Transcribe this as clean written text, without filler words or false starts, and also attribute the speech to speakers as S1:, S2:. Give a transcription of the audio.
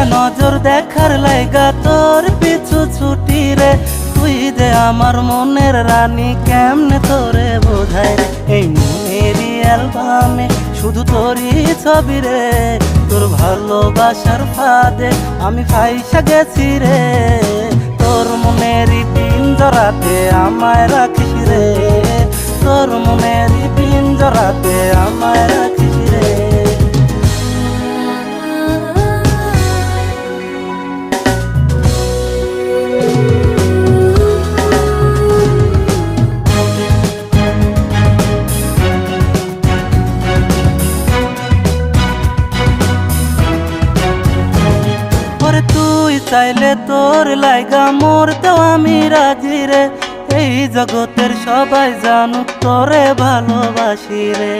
S1: একটা নজর দেখার লাইগা তোর পিছু ছুটি রে। তুই যে আমার মনের রানী, কেমনে তোরে বোঝাই রে। এই মনেরই অ্যালবামে শুধু তোরই ছবি রে। তোর ভালোবাসার ফাঁদে আমি ফাইসা গেছি রে। তোর মনেরই পিঞ্জরাতে আমায় রাখিস রে। তোর মনেরই পিঞ্জরাতে আমায় রাখিস রে। তুই চাইলে তোর লাইগা মরতেও আমি রাজি রে। এই জগতের সবাই জানুক তোরে ভালোবাসি রে।